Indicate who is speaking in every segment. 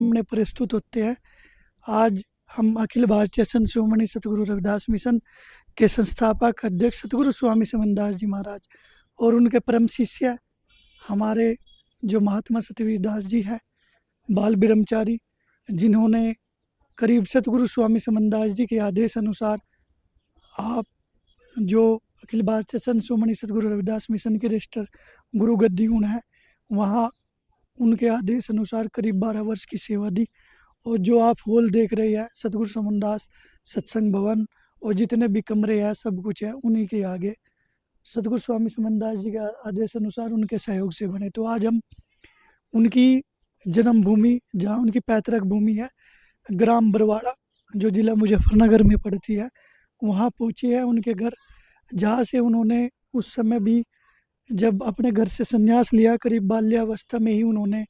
Speaker 1: सामने प्रस्तुत होते हैं। आज हम अखिल भारतीय संत शिरोमणि सतगुरु रविदास मिशन के संस्थापक अध्यक्ष सतगुरु स्वामी समनदास जी महाराज और उनके परम शिष्य हमारे जो महात्मा सतवीर दास जी हैं, बाल ब्रह्मचारी, जिन्होंने करीब सतगुरु स्वामी समनदास जी के आदेश अनुसार आप जो अखिल भारतीय संत शिरोमणि सतगुरु रविदास मिशन के रजिस्टर गुरु गद्दी गुण है, वहाँ उनके आदेश अनुसार करीब 12 वर्ष की सेवा दी। और जो आप हॉल देख रहे हैं सतगुरु समनदास सत्संग भवन और जितने भी कमरे हैं सब कुछ है उन्हीं के आगे सतगुरु स्वामी समनदास जी के आदेश अनुसार उनके सहयोग से बने। तो आज हम उनकी जन्मभूमि, जहाँ उनकी पैतृक भूमि है, ग्राम बरवाड़ा जो जिला मुजफ्फरनगर में पड़ती है, वहाँ पहुँचे हैं उनके घर, जहाँ से उन्होंने उस समय भी जब अपने घर से संन्यास लिया, करीब बाल्यावस्था में ही उन्होंने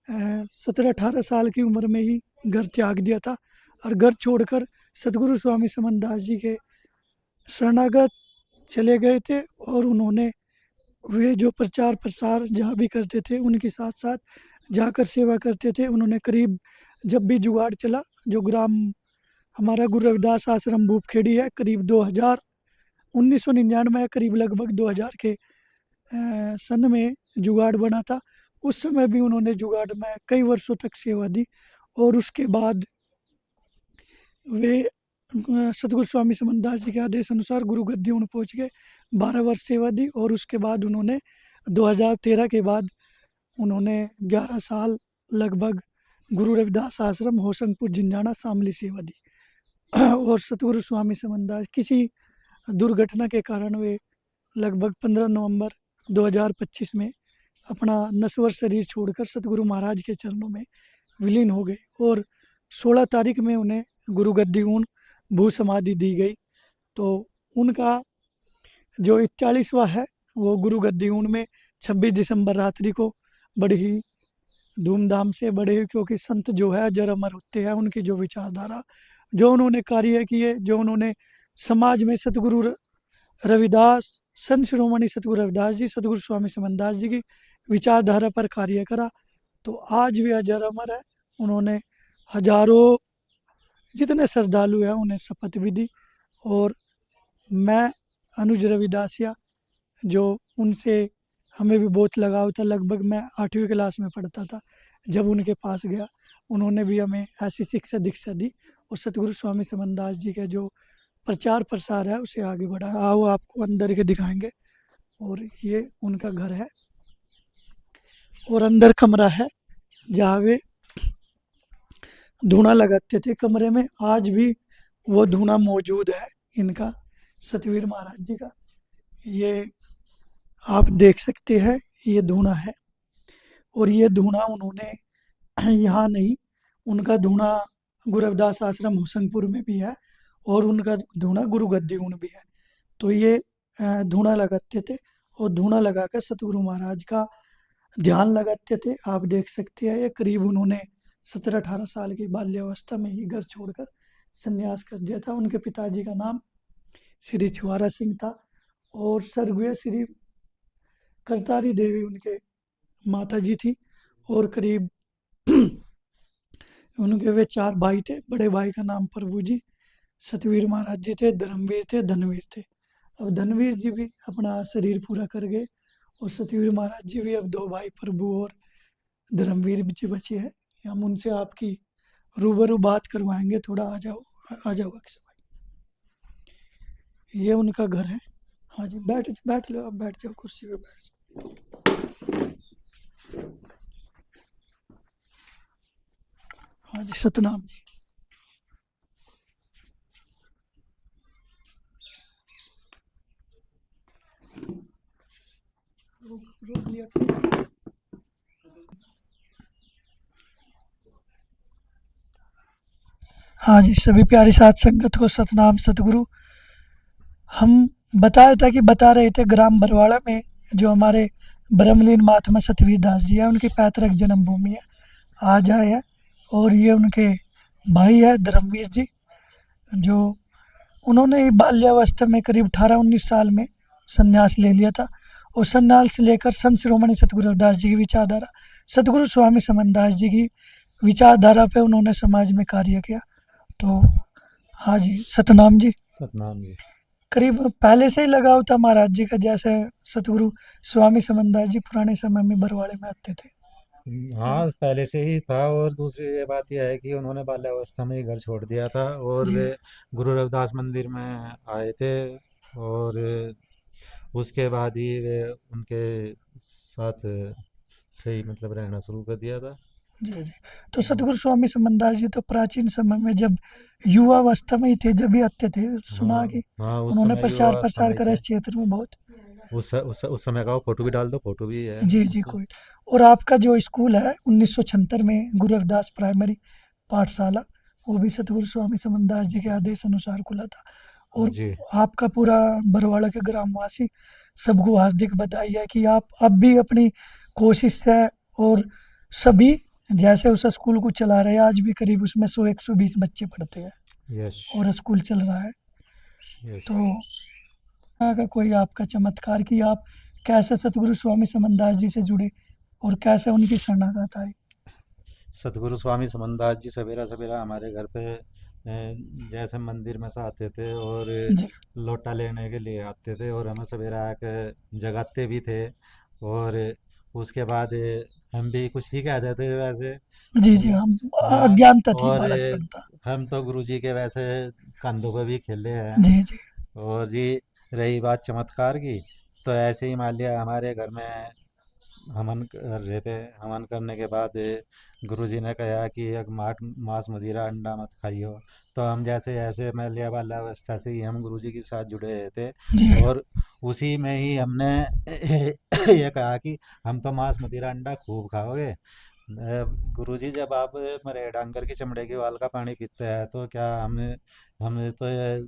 Speaker 1: 17-18 साल की उम्र में ही घर त्याग दिया था और घर छोड़कर सतगुरु स्वामी समनदास जी के शरणागत चले गए थे। और उन्होंने वे जो प्रचार प्रसार जहाँ भी करते थे उनके साथ साथ जाकर सेवा करते थे। उन्होंने करीब जब भी जुगाड़ चला, जो ग्राम हमारा गुरु रविदास आश्रम भूपखेड़ी है, करीब 1999 करीब लगभग 2000 के सन में जुगाड़ बना था। उस समय भी उन्होंने जुगाड़ में कई वर्षों तक सेवा दी और उसके बाद वे सतगुरु स्वामी समनदास जी के आदेश अनुसार गुरु गद्दी उन पहुँच गए, 12 वर्ष सेवा दी। और उसके बाद उन्होंने 2013 के बाद उन्होंने 11 साल लगभग गुरु रविदास आश्रम होशंगपुर झिंझाना शामली सेवा दी। और सतगुरु स्वामी समनदास किसी दुर्घटना के कारण वे लगभग 15 नवंबर 2025 में अपना नश्वर शरीर छोड़कर सतगुरु महाराज के चरणों में विलीन हो गए और 16 तारीख में उन्हें गुरु गद्दी ऊन भू समाधि दी गई। तो उनका जो 41वां है वो गुरु गद्दी ऊन में 26 दिसंबर रात्रि को बड़ी ही धूमधाम से, बड़े ही, क्योंकि संत जो है अजर अमर होते हैं, उनकी जो विचारधारा, जो उन्होंने कार्य किए, जो उन्होंने समाज में सतगुरु रविदास, संत शिरोमणि सतगुरु रविदास जी, सतगुरु स्वामी समनदास जी की विचारधारा पर कार्य करा, तो आज भी अजर अमर है। उन्होंने हजारों जितने श्रद्धालु हैं उन्हें शपथ भी दी। और मैं अनुज रविदासिया, जो उनसे हमें भी बहुत लगाव था, लगभग मैं 8वीं क्लास में पढ़ता था जब उनके पास गया, उन्होंने भी हमें ऐसी शिक्षा दीक्षा दी और सतगुरु स्वामी समनदास जी के जो प्रचार प्रसार है उसे आगे बढ़ाया। आओ आपको अंदर के दिखाएंगे। और ये उनका घर है और अंदर कमरा है जहाँ वे धूना लगाते थे कमरे में, आज भी वो धूना मौजूद है इनका, सतवीर महाराज जी का। ये आप देख सकते हैं, ये धूना है। और ये धूना उन्होंने यहाँ नहीं, उनका धूना गुरु रविदास आश्रम होशंगपुर में भी है और उनका धूना गुरु गद्दी ऊन भी है। तो ये धूना लगाते थे और धूना लगाकर सतगुरु महाराज का ध्यान लगाते थे। आप देख सकते हैं, ये करीब उन्होंने 17-18 साल की बाल्यावस्था में ही घर छोड़कर संन्यास कर दिया था। उनके पिताजी का नाम श्री छुआरा सिंह था और स्वर्गीय श्री करतारी देवी उनके माता जी थी। और करीब उनके वे 4 भाई थे। बड़े भाई का नाम प्रभु जी, सतवीर महाराज जी थे, धर्मवीर थे, धनवीर थे। अब धनवीर जी भी अपना शरीर पूरा कर गए और सतवीर महाराज जी भी, अब 2 भाई प्रभु और धर्मवीर जी बचे हैं। हम उनसे आपकी रूबरू बात करवाएंगे। थोड़ा आ जाओ अक्सर भाई। ये उनका घर है। हाँ जी, बैठ लो, आप बैठ जाओ, कुर्सी पे बैठ जाओ। हाँ जी, सतनाम जी। रोक लिया अक्सर। हाँ जी, सभी प्यारी साथ संगत को सतनाम सतगुरु। हम बता रहे थे ग्राम बरवाड़ा में जो हमारे ब्रह्मलीन महात्मा सतवीर दास जी है, उनकी पैतृक जन्मभूमि है, आज आए है। और ये उनके भाई है धर्मवीर जी, जो उन्होंने बाल्यावस्था में करीब 18-19 साल में संन्यास ले लिया था। और संन्यास लेकर संत शिरोमणि सतगुरु रविदास जी की विचारधारा, सतगुरु स्वामी समनदास जी की विचारधारा पे उन्होंने समाज में कार्य किया। तो हाँ जी, सतनाम जी।
Speaker 2: सतनाम जी।
Speaker 1: करीब पहले से ही लगाव था महाराज जी का, जैसे सतगुरु स्वामी समनदास जी पुराने समय में बरवाड़े में आते थे। और
Speaker 2: हाँ, पहले से ही था। और दूसरी ये बात यह है कि उन्होंने बाल्यावस्था में ही घर छोड़ दिया था और
Speaker 1: जी
Speaker 2: वे गुरु रविदास मंदिर में आए थे। और उसके बाद ही वे उनके साथ सही मतलब रहना शुरू कर दिया था।
Speaker 1: जी जी। तो सतगुरु स्वामी समनदास जी तो प्राचीन समय में जब युवा अवस्था में ही थे, जब भी आते थे, सुना
Speaker 2: हाँ
Speaker 1: कि
Speaker 2: हाँ, उस
Speaker 1: उन्होंने
Speaker 2: समय
Speaker 1: प्रचार
Speaker 2: युवा
Speaker 1: प्रसार
Speaker 2: समय
Speaker 1: करा
Speaker 2: थे।
Speaker 1: इस क्षेत्र में बहुत।
Speaker 2: उस समय का वो फोटो भी डाल दो, फोटो भी है
Speaker 1: जी जी,
Speaker 2: उनसे।
Speaker 1: कोई। और आपका जो स्कूल है 1976 में गुरु रविदास प्राइमरी पाठशाला, वो भी सतगुरु स्वामी समनदास जी के आदेश अनुसार खुला था। और
Speaker 2: जी।
Speaker 1: आपका पूरा बरवाड़ा के ग्रामवासी सबको हार्दिक बधाई है कि आप अब भी अपनी कोशिश से और सभी जैसे उस स्कूल को चला रहे हैं। आज भी करीब उसमें 100-120 बच्चे पढ़ते हैं
Speaker 2: यस।
Speaker 1: और स्कूल चल रहा है।
Speaker 2: यस।
Speaker 1: तो का कोई आपका चमत्कार कि आप कैसे सतगुरु स्वामी समनदास जी से जुड़े और कैसे उनकी शरणागत आई।
Speaker 2: सतगुरु स्वामी समनदास जी सवेरा सवेरा हमारे घर पे जैसे मंदिर में से आते थे और
Speaker 1: जी
Speaker 2: लोटा लेने के लिए आते थे और हमें सवेरा आकर जगाते भी थे। और उसके बाद हम भी कुछ ही कह देते थे वैसे।
Speaker 1: जी जी,
Speaker 2: ज-
Speaker 1: हम
Speaker 2: हाँ।
Speaker 1: अज्ञानता थी,
Speaker 2: और
Speaker 1: बालकपन था।
Speaker 2: हम तो गुरुजी के वैसे कंधों पे भी खेले हैं।
Speaker 1: जी जी
Speaker 2: और जी, रही बात चमत्कार की, तो ऐसे ही मान लिया हमारे घर में हवन कर रहे थे। हवन करने के बाद गुरुजी ने कहा कि एक मांस मदिरा अंडा मत खाइयो। तो हम जैसे जैसे मैं लिया वाला अवस्था से ही हम गुरुजी के साथ जुड़े रहे थे।
Speaker 1: जी
Speaker 2: और उसी में ही हमने ये कहा कि हम तो मांस मदिरा अंडा खूब खाओगे। गुरुजी, जब आप मरे डांगर की चमड़े के वाल का पानी पीते हैं तो क्या हमें तो ये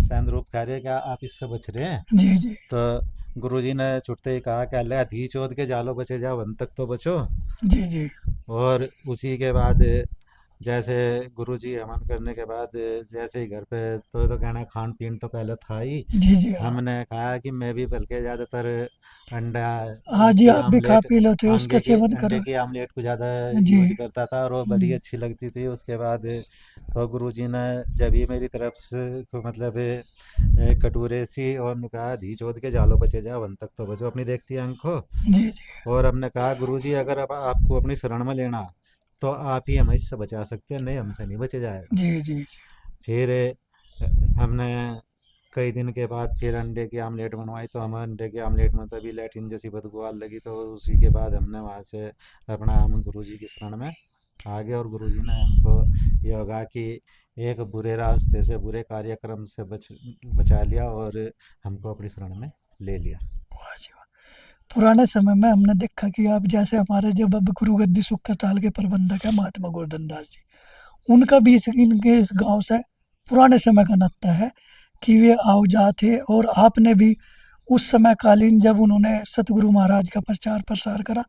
Speaker 2: सैंदरूप कह रहे हैं, क्या आप इससे बच रहे हैं?
Speaker 1: जी जी
Speaker 2: तो गुरुजी ने छुटते ही कहा, क्या ले धी चोद के जालो बचे जाओ, वन तक तो बचो।
Speaker 1: जी जी
Speaker 2: और उसी के बाद जैसे गुरुजी हवन करने के बाद जैसे ही घर पे तो कहना खान पीन तो पहले था ही।
Speaker 1: जी जी। हाँ
Speaker 2: हमने कहा कि मैं भी बल्कि ज़्यादातर अंडा
Speaker 1: हाँ जी,
Speaker 2: की
Speaker 1: आप भी खा
Speaker 2: आमलेट,
Speaker 1: पी लेते हो, उसका सेवन
Speaker 2: अंडे
Speaker 1: करो।
Speaker 2: की आमलेट को ज़्यादा
Speaker 1: जी।
Speaker 2: यूज करता था और वो बड़ी
Speaker 1: हम्म,
Speaker 2: अच्छी लगती थी। उसके बाद तो गुरुजी ने जब ही मेरी तरफ से को मतलब कटोरे सी और कहा धी चोद के जालो बचे जा, वन तक तो बचो अपनी देखती आंखों।
Speaker 1: जी जी
Speaker 2: और हमने कहा, गुरुजी अगर अब आपको अपनी शरण में लेना तो आप ही हमें इससे बचा सकते हैं, नहीं हमसे नहीं बचे जाएगा।
Speaker 1: जी जी जी
Speaker 2: फिर हमने कई दिन के बाद फिर अंडे की आमलेट बनवाई, तो हमें अंडे की आमलेट में तभी लैट्रिन जैसी बदबू आने लगी। तो उसी के बाद हमने वहाँ से अपना हम गुरुजी की शरण में आ गए। और गुरुजी ने हमको ये होगा कि एक बुरे रास्ते से, बुरे कार्यक्रम से बचा लिया और हमको अपनी शरण में ले लिया।
Speaker 1: वाह जी वाह। पुराने समय में हमने देखा कि आप जैसे हमारे जब अब गुरु गद्दी सुक्करताल के प्रबंधक है महात्मा गोवर्धन दास जी, उनका भी इनके इस गांव से पुराने समय का नाता है कि वे आओ जा थे। और आपने भी उस समय कालीन जब उन्होंने सतगुरु महाराज का प्रचार प्रसार करा,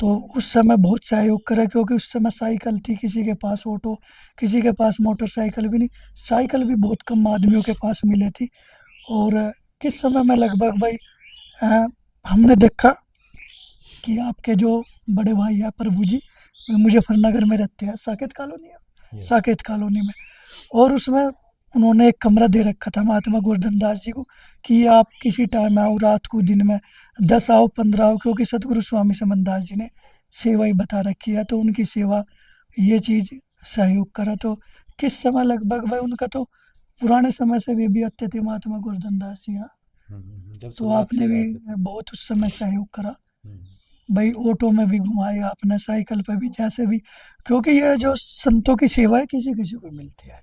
Speaker 1: तो उस समय बहुत सहयोग करा, क्योंकि उस समय साइकिल थी, किसी के पास ऑटो, किसी के पास मोटरसाइकिल भी नहीं। साइकिल भी बहुत कम आदमियों के पास मिले थी। और किस समय में लगभग भाई अ, हमने देखा कि आपके जो बड़े भाई है प्रभु जी, वे मुजफ्फरनगर में रहते हैं, साकेत कॉलोनी है,
Speaker 2: यस।
Speaker 1: साकेत कॉलोनी में। और उसमें उन्होंने एक कमरा दे रखा था महात्मा गोवर्धन दास जी को कि आप किसी टाइम आओ, रात को, दिन में, 10 आओ, 15 आओ, क्योंकि सतगुरु स्वामी समनदास जी ने सेवा ही बता रखी है। तो उनकी सेवा ये चीज़ सहयोग करा। तो किस समय लगभग भाई उनका तो पुराने समय से वे भी आते थे महात्मा गोवर्धन दास जी यहाँ।
Speaker 2: जब
Speaker 1: तो
Speaker 2: शुरुआत से
Speaker 1: आपने
Speaker 2: ही
Speaker 1: भी
Speaker 2: आते थे।
Speaker 1: बहुत उस समय सहयोग करा
Speaker 2: हम्म।
Speaker 1: भाई। ऑटो में भी घुमाए आपने, साइकिल पे भी, जैसे भी, क्योंकि ये जो संतों की सेवा है किसी किसी को मिलती है।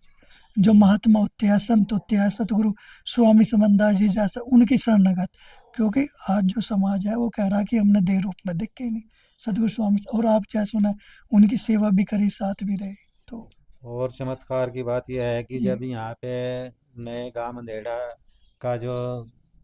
Speaker 1: जो महात्मा होते हैं, संत होते हैं, सतगुरु स्वामी समनदास जी जैसे उनकी शरणगत। क्योंकि आज जो समाज है वो कह रहा है कि हमने देह रूप में दिखे ही नहीं सतगुरु स्वामी, और आप जैसे उन्हें उनकी सेवा भी करी, साथ भी रहे। तो
Speaker 2: और चमत्कार की बात यह है कि
Speaker 1: जी
Speaker 2: जब यहाँ पे नए गांव अंधेड़ा का जो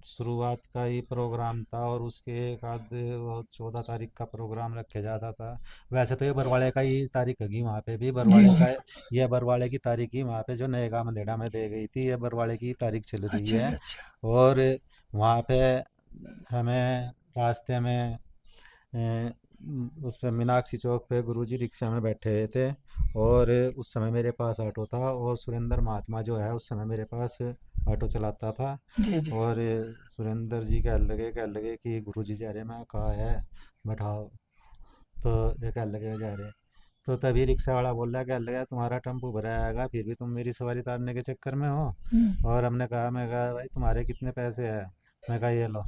Speaker 2: शुरुआत का ही प्रोग्राम था, और उसके एक आध वो 14 तारीख का प्रोग्राम रखे जाता था। वैसे तो ये बरवाड़े का ही तारीख होगी, वहाँ पे भी
Speaker 1: जी
Speaker 2: बरवाड़े
Speaker 1: जी।
Speaker 2: का, ये बरवाड़े की तारीख ही वहाँ पे जो नए गांव अंधेड़ा में दे गई थी, ये बरवाड़े की तारीख चल रही
Speaker 1: अच्छा
Speaker 2: है।
Speaker 1: अच्छा।
Speaker 2: और वहाँ पे हमें रास्ते में उस पे मीनाक्षी चौक पे गुरुजी रिक्शा में बैठे हुए थे, और उस समय मेरे पास ऑटो था, और सुरेंद्र महात्मा जो है उस समय मेरे पास ऑटो चलाता था।
Speaker 1: जी जी।
Speaker 2: और सुरेंद्र जी कह लगे कि गुरुजी जा रहे, मैं कहा है बैठाओ, तो ये कह लगे जा रहे। तो तभी रिक्शा वाला बोल रहा, कह लगा तुम्हारा टेम्पू भरा आएगा, फिर भी तुम मेरी सवारी उतारने के चक्कर में हो। और मैं कहा भाई तुम्हारे कितने पैसे हैं, मैं कहा ये लो।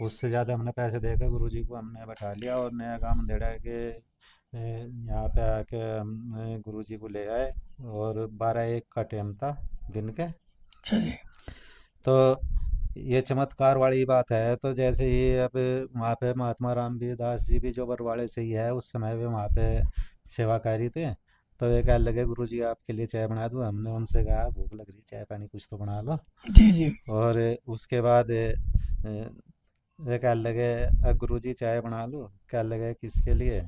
Speaker 2: उससे ज़्यादा हमने पैसे देकर गुरुजी को हमने बैठा लिया, और नया काम देड़ा के यहाँ पे आके हमने गुरुजी को ले आए, और 12-1 का टाइम था दिन के।
Speaker 1: अच्छा जी।
Speaker 2: तो ये चमत्कार वाली बात है। तो जैसे ही अब वहाँ पे महात्मा रामवीर दास जी भी जो बरवाड़े से ही है, उस समय पे वहाँ पे सेवाकारी थे। तो ये कह लगे गुरुजी आपके लिए चाय बना दूँ, हमने उनसे कहा भूख लग रही, चाय पानी कुछ तो बना लो।
Speaker 1: जी जी।
Speaker 2: और उसके बाद वे कह लगे गुरुजी चाय बना लूँ, कह लगे किसके लिए,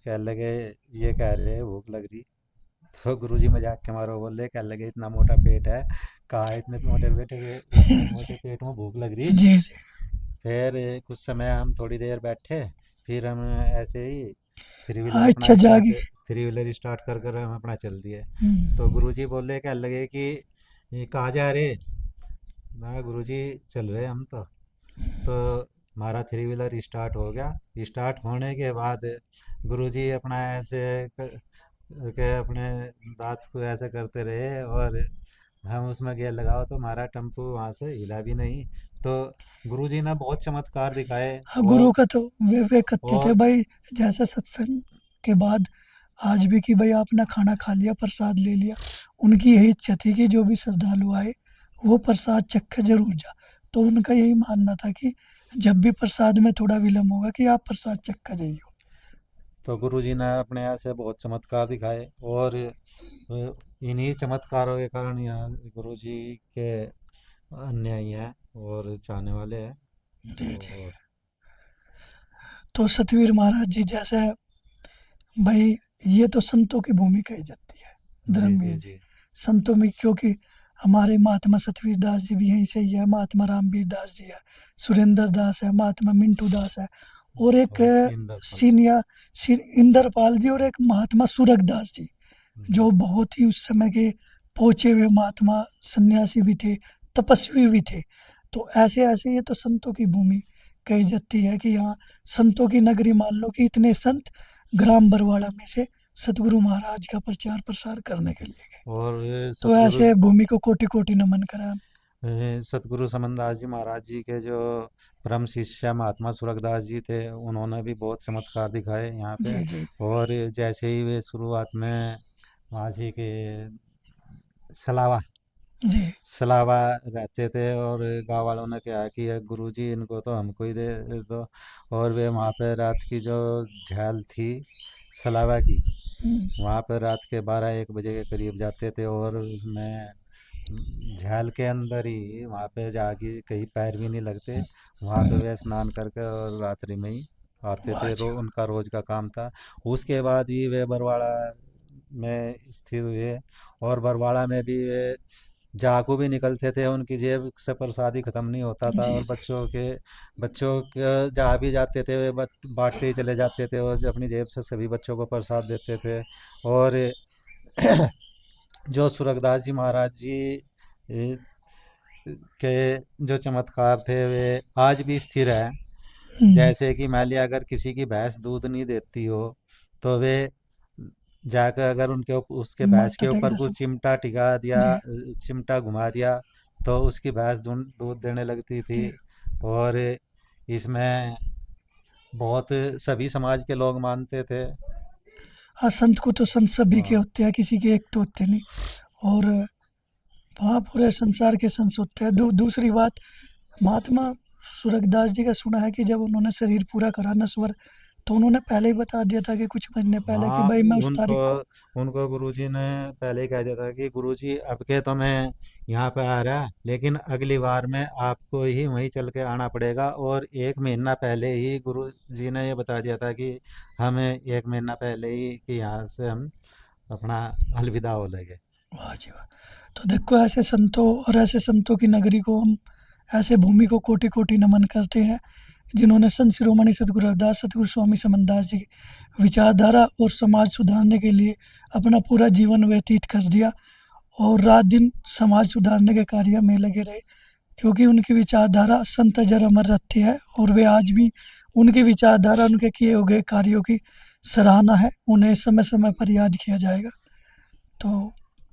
Speaker 2: कह लगे ये कह रहे भूख लग रही। तो गुरुजी मजाक के मारो बोले, कह लगे इतना मोटा पेट है, कहा इतने मोटे
Speaker 1: जी
Speaker 2: पेट में भूख लग रही।
Speaker 1: जी जी।
Speaker 2: फिर कुछ समय हम थोड़ी देर बैठे, फिर हम ऐसे ही थ्री व्हीलर
Speaker 1: हाँ,
Speaker 2: अपना
Speaker 1: इच्छा
Speaker 2: स्टार्ट
Speaker 1: जागी।
Speaker 2: थ्री व्हीलर स्टार्ट कर हम अपना चल दिए। तो
Speaker 1: हम्म।
Speaker 2: गुरुजी बोले, कह लगे कि ये कहाँ जा रहे, मैं गुरुजी चल रहे हम तो हमारा थ्री व्हीलर स्टार्ट हो गया। स्टार्ट होने के बाद गुरुजी अपना ऐसे करके अपने दांत को ऐसे करते रहे, और हम उसमें गियर लगाओ तो हमारा टेम्पू वहाँ से हिला भी नहीं। तो गुरुजी ने बहुत चमत्कार दिखाए।
Speaker 1: हाँ, गुरु का तो वे कहते थे
Speaker 2: और
Speaker 1: भाई, जैसे सत्संग के बाद आज भी कि भाई आपने खाना खा लिया, प्रसाद ले लिया, उनकी यही इच्छा थी कि जो भी श्रद्धालु आए वो प्रसाद चख के जरूर जा। तो उनका यही मानना था कि जब भी प्रसाद में थोड़ा विलम्ब होगा कि आप प्रसाद चख कर जाइयो।
Speaker 2: तो गुरुजी ने अपने ऐसे बहुत चमत्कार दिखाए, और इन्हीं चमत्कारों के कारण यहाँ गुरुजी के अनुयायी हैं और चाहने वाले हैं।
Speaker 1: जी जी।
Speaker 2: और
Speaker 1: तो सतवीर महाराज जी जैसे, भाई ये तो संतों की भूमि कही जाती है,
Speaker 2: जी
Speaker 1: धर्मवीर
Speaker 2: जी
Speaker 1: जी।
Speaker 2: जी
Speaker 1: संतों में क्योंकि हमारे महात्मा सतवीर दास जी भी यहीं से ही है, महात्मा रामवीर दास जी है, सुरेंद्र दास है, महात्मा मिंटू दास है, और एक
Speaker 2: और इंद्रपाल।
Speaker 1: सीनियर इंदरपाल जी, और एक महात्मा सूरजदास जी,
Speaker 2: जी
Speaker 1: जो बहुत ही उस समय के पहुंचे हुए महात्मा सन्यासी भी थे, तपस्वी भी थे। तो ऐसे ऐसे ये तो संतों की भूमि कही जाती है कि यहाँ संतों की नगरी मान लो कि इतने संत ग्राम बरवाड़ा में से सतगुरु महाराज का प्रचार प्रसार करने के लिए गए।
Speaker 2: और
Speaker 1: तो
Speaker 2: सतगुरु
Speaker 1: ऐसे भूमि को कोटि कोटि नमन करा।
Speaker 2: सतगुरु समनदास जी महाराज जी के जो परम शिष्य महात्मा सुरगदास जी थे, उन्होंने भी बहुत चमत्कार दिखाए यहाँ पे।
Speaker 1: जी जी
Speaker 2: और जैसे ही वे शुरुआत में वहाँ से के सलावा
Speaker 1: जी
Speaker 2: सलावा रहते थे, और गांव वालों ने कहा कि ये गुरुजी इनको तो हमको ही दे दो। और वे वहाँ पे रात की जो झैल थी सलावा की,
Speaker 1: हम्म,
Speaker 2: वहाँ पर रात के 12-1 बजे के करीब जाते थे, और उसमें झील के अंदर ही वहाँ पे जाके कहीं पैर भी नहीं लगते, वहाँ पे वे स्नान करके और रात्रि में ही आते
Speaker 1: वाह
Speaker 2: थे।
Speaker 1: जी
Speaker 2: उनका रोज का काम था। उसके बाद ही वे बरवाड़ा में स्थित हुए, और बरवाड़ा में भी वे जाकू भी निकलते थे, उनकी जेब से प्रसादी खत्म नहीं होता था।
Speaker 1: जी
Speaker 2: और
Speaker 1: जी।
Speaker 2: बच्चों के जहाँ भी जाते थे वे बांटते ही चले जाते थे, और अपनी जेब से सभी बच्चों को प्रसाद देते थे। और जो सुरगदास जी महाराज जी ए, के जो चमत्कार थे वे आज भी स्थिर है।
Speaker 1: हम्म,
Speaker 2: जैसे कि मान लिया अगर किसी की भैंस दूध नहीं देती हो, तो वे जाकर अगर उसके भैंस
Speaker 1: माता
Speaker 2: के ऊपर
Speaker 1: टेकरा सब।
Speaker 2: कुछ चिमटा टिका दिया,
Speaker 1: जी
Speaker 2: चिमटा घुमा दिया, तो उसकी भैंस दूध देने लगती थी।
Speaker 1: जी।
Speaker 2: और इसमें बहुत सभी समाज के लोग मानते थे।
Speaker 1: हाँ, संत को तो संत सभी के
Speaker 2: हाँ
Speaker 1: होते हैं, किसी के एक तो होते नहीं। और वहाँ पूरे संसार के संत होते हैं। दूसरी बात, महात्मा सूरजदास जी का सुना है कि जब उन्होंने शरीर पूरा करा नश्वर, तो उन्होंने पहले ही बता दिया था कि कुछ महीने पहले कि
Speaker 2: हाँ,
Speaker 1: भाई मैं उस
Speaker 2: उनको
Speaker 1: तारीख को।
Speaker 2: उनको गुरुजी ने पहले ही कह दिया था कि गुरुजी अब के तो मैं यहाँ पे आ रहा, लेकिन अगली बार में आपको ही वहीं चल के आना पड़ेगा। और 1 महीना पहले ही गुरुजी ने ये बता दिया था कि हमें 1 महीना पहले ही कि यहाँ से हम अपना अलविदा हो लगे।
Speaker 1: वाह जी वाह। तो देखो, ऐसे संतों और ऐसे संतों की नगरी को हम, ऐसे भूमि को कोटि कोटि नमन करते हैं। जिन्होंने संत शिरोमणि सतगुरु रविदास सतगुरु स्वामी समनदास जी की विचारधारा और समाज सुधारने के लिए अपना पूरा जीवन व्यतीत कर दिया और रात दिन समाज सुधारने के कार्य में लगे रहे, क्योंकि उनकी विचारधारा संत अजर अमर रहती है और वे आज भी उनकी विचारधारा, उनके किए हुए कार्यों की सराहना है। उन्हें समय समय पर याद किया जाएगा। तो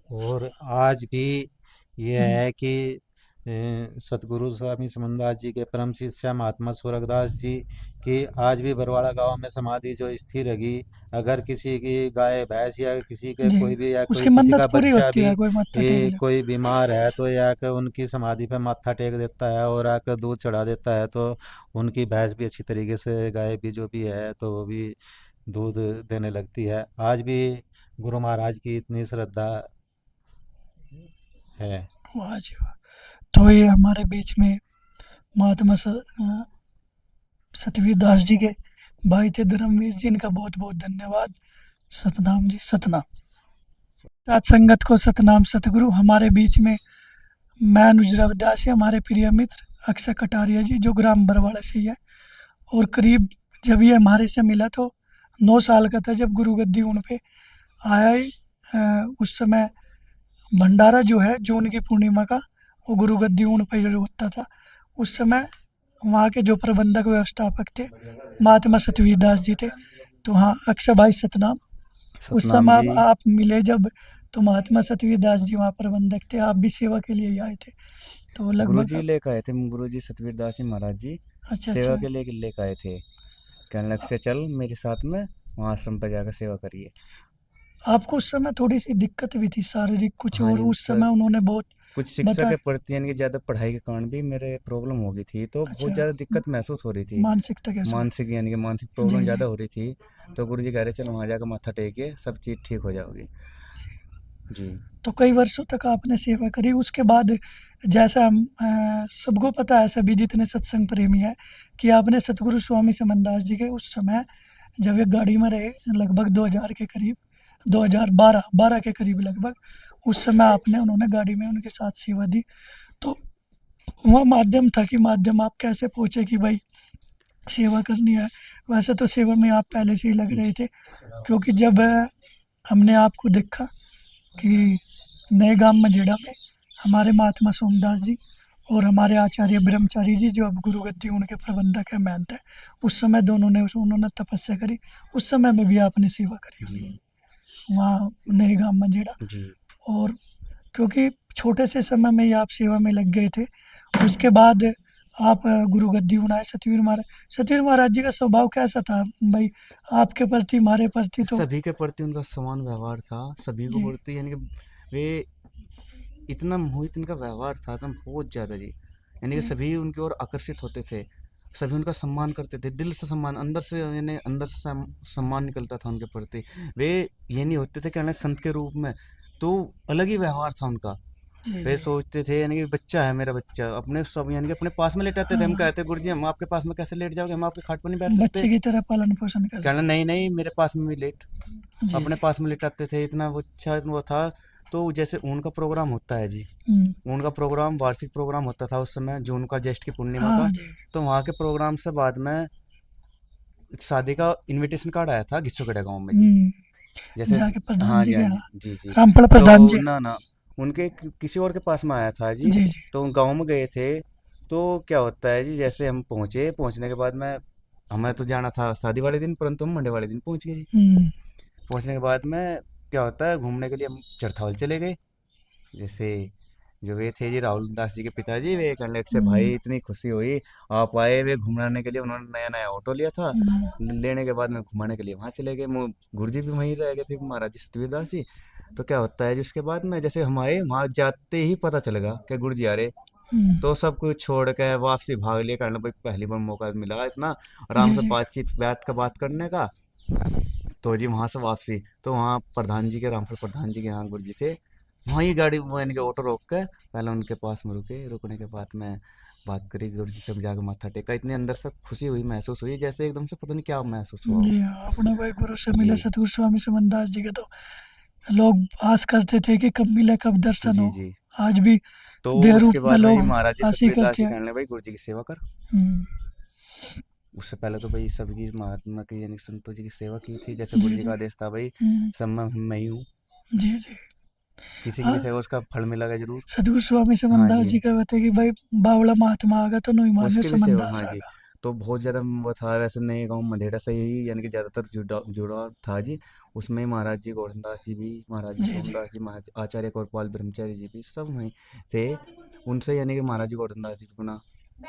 Speaker 2: और आज भी ये
Speaker 1: जी
Speaker 2: है कि सतगुरु स्वामी समनदास जी के परम शिष्य महात्मा सूरदास जी की आज भी बरवाड़ा गांव में समाधि जो स्थिर रही। अगर किसी की गाय भैंस या किसी के
Speaker 1: जी,
Speaker 2: कोई भी या कोई
Speaker 1: उसकी
Speaker 2: किसी
Speaker 1: मन्नत
Speaker 2: का
Speaker 1: पूरी
Speaker 2: बच्चा
Speaker 1: होती
Speaker 2: भी
Speaker 1: है, कोई माथा टेक ले।
Speaker 2: कोई बीमार है तो या के उनकी समाधि पे माथा टेक देता है और आकर दूध चढ़ा देता है, तो उनकी भैंस भी अच्छी तरीके से, गाय भी जो भी है तो वो भी दूध देने लगती है। आज भी गुरु महाराज की इतनी श्रद्धा है।
Speaker 1: वाह जी वाह। तो ये हमारे बीच में महात्मा सतवीर दास जी के भाई थे धर्मवीर जी, इनका बहुत बहुत धन्यवाद। सतनाम जी, सतनाम। सात संगत को सतनाम सतगुरु। हमारे बीच में मैं अनुज रविदास, हमारे प्रिय मित्र अक्षय कटारिया जी, जो ग्राम बरवाड़ा से ही है, और करीब जब ये हमारे से मिला तो 9 साल का था जब गुरु गद्दी उन पे आया ही। उस समय भंडारा जो है जून की पूर्णिमा का, वो गुरु गद्दी उन पे जो होता था, उस समय वहाँ के जो प्रबंधक व्यवस्थापक थे महात्मा सतवीर दास जी थे। तो हाँ, अक्षय भाई सतनाम। उस
Speaker 3: सतनाम
Speaker 1: समय
Speaker 3: जी।
Speaker 1: आप मिले जब, तो महात्मा सतवीर दास जी वहाँ प्रबंधक थे, आप भी सेवा के लिए ही आए थे। तो
Speaker 3: गुरु
Speaker 1: लगभग
Speaker 3: जी लेकर आए थे, गुरु जी सतवीर दास जी महाराज जी
Speaker 1: अच्छा
Speaker 3: सेवा
Speaker 1: अच्छा।
Speaker 3: के लिए लेकर आए थे। कहने लग से चल मेरे साथ में वहाँ आश्रम पर जाकर सेवा करिए।
Speaker 1: आपको उस समय थोड़ी सी दिक्कत भी थी, शारीरिक कुछ,
Speaker 3: हाँ
Speaker 1: और
Speaker 3: जी,
Speaker 1: उस समय उन्होंने बहुत
Speaker 3: कुछ शिक्षा
Speaker 1: बता
Speaker 3: के प्रति यानी कि ज़्यादा पढ़ाई के कारण भी मेरे प्रॉब्लम हो गई थी, तो बहुत
Speaker 1: अच्छा,
Speaker 3: ज़्यादा दिक्कत महसूस हो रही थी।
Speaker 1: मानसिकता कैसे हुई?
Speaker 3: मानसिक यानी कि मानसिक
Speaker 1: जी
Speaker 3: प्रॉब्लम
Speaker 1: जी।
Speaker 3: ज़्यादा हो रही थी, तो गुरु जी कह रहे चल वहाँ जाकर माथा टेके सब चीज़ ठीक हो जाओगी जी।
Speaker 1: तो कई वर्षों तक आपने सेवा करी। उसके बाद जैसा हम सबको पता है, सभी जितने सत्संग प्रेमी है, कि आपने सतगुरु स्वामी समनदास जी के उस समय जब ये गाड़ी में रहे, लगभग 2000 के करीब, 2012 के करीब लगभग, उस समय आपने उन्होंने गाड़ी में उनके साथ सेवा दी। तो वह माध्यम था कि माध्यम आप कैसे पहुँचे कि भाई सेवा करनी है। वैसे तो सेवा में आप पहले से ही लग रहे थे, क्योंकि जब हमने आपको देखा कि नए गांव मझेड़ा में हमारे महात्मा सोमदास जी और हमारे आचार्य ब्रह्मचारी जी, जो अब गुरु गद्दी उनके प्रबंधक है, महंत है, उस समय दोनों ने उन्होंने तपस्या करी। उस समय में भी आपने सेवा करी हुई
Speaker 3: जी
Speaker 1: वहाँ नए गांव मझेड़ा।
Speaker 3: जी
Speaker 1: और क्योंकि छोटे से समय में ही आप सेवा में लग गए थे, उसके बाद आप गुरु गद्दी उनाए सतवीर महाराज जी का स्वभाव कैसा था भाई, आपके प्रति, हमारे प्रति? तो
Speaker 3: सभी के प्रति उनका समान व्यवहार था, सभी को
Speaker 1: जी
Speaker 3: प्रति यानी कि वे इतना मोहित इनका व्यवहार था तो बहुत ज़्यादा जी, यानी कि
Speaker 1: जी
Speaker 3: सभी उनकी ओर आकर्षित होते थे, सभी उनका सम्मान करते थे, दिल से सम्मान, अंदर से यानी अंदर से सम्मान निकलता था उनके प्रति। वे ये नहीं होते थे कहना संत के रूप में, तो अलग ही व्यवहार था उनका।
Speaker 1: जी
Speaker 3: वे
Speaker 1: जी।
Speaker 3: सोचते थे यानी कि बच्चा है मेरा बच्चा, अपने सब यानी कि अपने पास में लेटाते थे। हम
Speaker 1: हाँ,
Speaker 3: कहते गुरु जी हम आपके पास में कैसे लेट जाओगे, हम आपके खाट पर नहीं बैठ सकते।
Speaker 1: बच्चे की तरह पालन पोषण कर
Speaker 3: कहना
Speaker 1: सकते।
Speaker 3: नहीं नहीं मेरे पास में भी लेट,
Speaker 1: जी
Speaker 3: अपने
Speaker 1: जी।
Speaker 3: पास में लेटाते थे, इतना वो अच्छा वो था। तो जैसे उनका प्रोग्राम होता है जी,
Speaker 1: हम्म,
Speaker 3: उनका प्रोग्राम वार्षिक प्रोग्राम होता था उस समय जून का, ज्येष्ठ की पूर्णिमा
Speaker 1: हाँ
Speaker 3: का।
Speaker 1: जी।
Speaker 3: तो वहाँ के प्रोग्राम से बाद में एक शादी का इनविटेशन कार्ड आया था घिस्सोगड़ा गांव में जी। जैसे
Speaker 1: जाके प्रधान
Speaker 3: हाँ
Speaker 1: जी
Speaker 3: जी
Speaker 1: के
Speaker 3: हाँ
Speaker 1: यहाँ,
Speaker 3: जी जी।
Speaker 1: रामपल प्रधान
Speaker 3: तो
Speaker 1: जी।
Speaker 3: ना ना उनके किसी और के पास में आया था जी।
Speaker 1: जी जी।
Speaker 3: तो गांव में गए थे। तो क्या होता है जी, जैसे हम पहुंचे, पहुंचने के बाद में हमें तो जाना था शादी वाले दिन, परंतु हम मंडे वाले दिन पहुंच गए जी।
Speaker 1: हम्म,
Speaker 3: पहुंचने के बाद में क्या होता है, घूमने के लिए हम चरथावल चले गए। जैसे जो वे थे जी राहुल दास जी के पिताजी, वे कहने लगे से
Speaker 1: हम्म,
Speaker 3: भाई इतनी खुशी हुई आप आए, वे घुमाने के लिए उन्होंने नया नया ऑटो लिया था।
Speaker 1: हम्म,
Speaker 3: लेने के बाद में घुमाने के लिए वहाँ चले गए। गुरु जी भी वहीं रह गए थे, महाराज जी सतवीर दास जी। तो क्या होता है जी, उसके बाद में जैसे हम आए वहाँ जाते ही पता चलेगा कि गुरु जी आ रहे।
Speaker 1: हम्म,
Speaker 3: तो सब कुछ छोड़ के वापसी भाग लिए, कहना भाई पहली बार मौका मिला इतना आराम
Speaker 1: जी
Speaker 3: से
Speaker 1: जी।
Speaker 3: बातचीत बैठ कर बात करने का। तो जी वहाँ से वापसी, तो वहाँ प्रधान जी के, रामपुर प्रधान जी के यहाँ गुरु जी थे। वहीं गाड़ी वो यानी कि ऑटो रोक के पहले उनके पास में रुके, रुकने के बाद में बात करी गुरु जी से, जाकर माथा टेका। इतनी अंदर से खुशी हुई, महसूस हुई जैसे एकदम से पता नहीं क्या महसूस हुआ हो
Speaker 1: जी हाँ, अपने भाई गुरु से
Speaker 3: जी
Speaker 1: मिले सतगुरु स्वामी समनदास जी के, तो लोग आस करते थे कि कब मिले, कब दर्शन
Speaker 3: जी
Speaker 1: हो।
Speaker 3: जी।
Speaker 1: आज भी
Speaker 3: तो
Speaker 1: देह रूप
Speaker 3: उसके
Speaker 1: में
Speaker 3: बाद में जी
Speaker 1: लोग
Speaker 3: महाराज जी
Speaker 1: आस ही
Speaker 3: सतवीर दास
Speaker 1: करते
Speaker 3: जी
Speaker 1: हैं।
Speaker 3: कहने लगे भाई गुरु जी की सेवा कर।
Speaker 1: हम्म,
Speaker 3: उससे पहले तो भाई सबकी महात्मा की यानी संतों जी की सेवा की थी, जैसे
Speaker 1: जी
Speaker 3: गुरु जी
Speaker 1: जी।
Speaker 3: का आदेश था भाई,
Speaker 1: हम्म,
Speaker 3: सब में मैं ही हूँ,
Speaker 1: जी जी।
Speaker 3: किसी की भी
Speaker 1: हाँ,
Speaker 3: सेवा उसका फल मिलेगा जरूर।
Speaker 1: सतगुरु स्वामी
Speaker 3: हाँ
Speaker 1: समनदास
Speaker 3: जी,
Speaker 1: जी कहते हैं कि भाई बावड़ा महात्मा आगा तो नहीं मान्यो
Speaker 3: उसकी भी सेवा,
Speaker 1: समनदास
Speaker 3: हाँ जी।
Speaker 1: आगा।
Speaker 3: तो बहुत ज़्यादा वो था, वैसे नए गाँव मधेड़ा से ही यानी कि ज़्यादातर जुड़ा था जी। उसमें महाराज जी गोरखदास जी भी, महाराज जी
Speaker 1: जी जी।
Speaker 3: सोमदास जी, महाराज आचार्य कौरपाल ब्रह्मचारी जी भी सब वहीं थे। उनसे यानी कि महाराज जी गोरखदास जी को अपना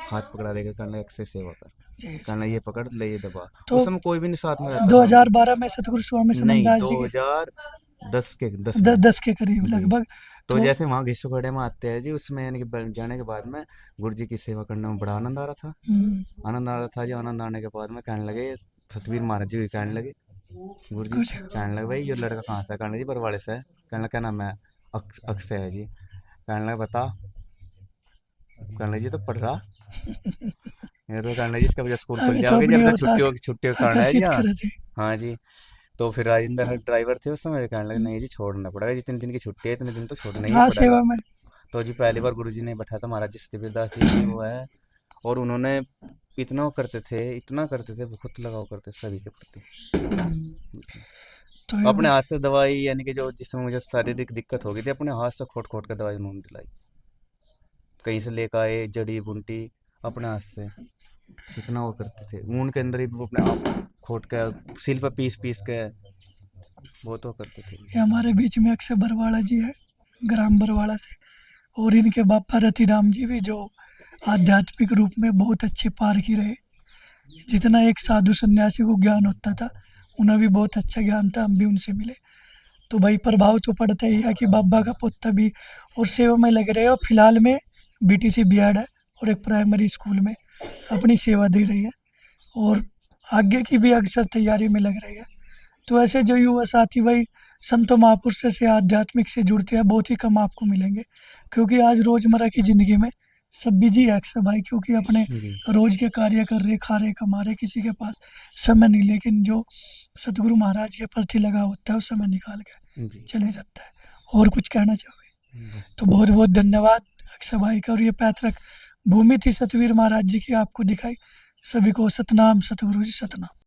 Speaker 3: हाथ पकड़ा देकर कहने लगे, से सेवा कर,
Speaker 1: जी
Speaker 3: कहना
Speaker 1: जी।
Speaker 3: ये पकड़ ले, ये दबा।
Speaker 1: तो
Speaker 3: उस समय कोई भी नहीं साथ में रहता था उनके।
Speaker 1: 2012 में सतगुरु स्वामी
Speaker 3: नहीं,
Speaker 1: समनदास जी के
Speaker 3: 2010 के 10 में
Speaker 1: 10 के करीब
Speaker 3: जी।
Speaker 1: लगभग।
Speaker 3: तो
Speaker 1: तो
Speaker 3: जैसे वहाँ घिस्सुखड़े में आते हैं जी, उसमें यानी कि जाने के बाद में गुरु जी की सेवा करने में बड़ा आनंद आ रहा था।
Speaker 1: हम्म,
Speaker 3: आनंद आ रहा था जी। आनंद आने के बाद में कहने लगे, सतबीर महाराज जी भी कहने लगे, गुरु जी
Speaker 1: कुछ
Speaker 3: कहने लगे, भाई ये लड़का कहाँ से है? कहने लगे, जी बरवाड़े से है। कहने लगा, क्या नाम है? अक्षय है जी। कहने लगा, बता। कहने लगे, जी तो पढ़ रहा। ये तो कहने लगे, जी इसका जब स्कूल खुल
Speaker 1: अभी तो
Speaker 3: जाओगे,
Speaker 1: अपनी
Speaker 3: जब तक
Speaker 1: ओर
Speaker 3: छुट्टियों का कारण है जी।
Speaker 1: आकर्षित
Speaker 3: हाँ
Speaker 1: करे थे।
Speaker 3: हाँ जी। तो फिर राजेंद्र ड्राइवर थे उस समय, कहने लगे, नहीं जी छोड़ना पड़ेगा, जितने दिन की छुट्टी है इतने दिन तो छोड़ना ही
Speaker 1: हाँ,
Speaker 3: पड़ेगा।
Speaker 1: सेवा में।
Speaker 3: तो जी पहली बार गुरुजी ने बैठाया था, महाराज जी सतबीर दास जी की वो है। और उन्होंने इतना वो करते थे, इतना करते थे, बहुत लगाव करते थे सभी के प्रति।
Speaker 1: हम्म, तो ये
Speaker 3: अपने हाथ से दवाई, यानी कि जो जिसमें मुझे शारीरिक दिक्कत हो गई थी, अपने हाथ से खोट खोट कर दवाई उन्होंने दिलाई। कहीं से लेकर आए जड़ी बूटी अपने हाथ से, इतना वो करते थे। ऊन के अंदर ही वो अपने आप खोट कर सील पर पीस पीस के बहुत वो करते थे।
Speaker 1: ये हमारे बीच में अक्षय बरवाड़ा जी है, ग्राम बरवाड़ा से। और इनके बापा रतिराम जी भी, जो आध्यात्मिक रूप में बहुत अच्छे पारखी रहे। जितना एक साधु सन्यासी को ज्ञान होता था, उन्हें भी बहुत अच्छा ज्ञान था, हम भी उनसे मिले। तो भाई प्रभाव तो पड़ता ही है कि बाबा का पोता भी और सेवा में लग रहे हैं, और फिलहाल में बीटीसी बीएड है और एक प्राइमरी स्कूल में अपनी सेवा दे रही है, और आगे की भी अक्सर तैयारी में लग रही है। तो ऐसे जो युवा साथी भाई संतों महापुरुष से आध्यात्मिक से जुड़ते हैं, बहुत ही कम आपको मिलेंगे, क्योंकि आज रोज़मर्रा की ज़िंदगी में सब बिजी है अक्सर भाई, क्योंकि अपने
Speaker 3: जी
Speaker 1: रोज के कार्य कर रहे, खा रहे, कमा रहे, किसी के पास समय नहीं। लेकिन जो सतगुरु महाराज के प्रति लगा होता है, उस समय निकाल के
Speaker 3: जी।
Speaker 1: चले जाता है। और कुछ कहना चाहोगे?
Speaker 3: बस
Speaker 1: तो बहुत बहुत धन्यवाद अक्षय भाई का। और ये पैतृक भूमि थी सतवीर महाराज जी की, आपको दिखाई। सभी को सतनाम, सतगुरु जी सतनाम।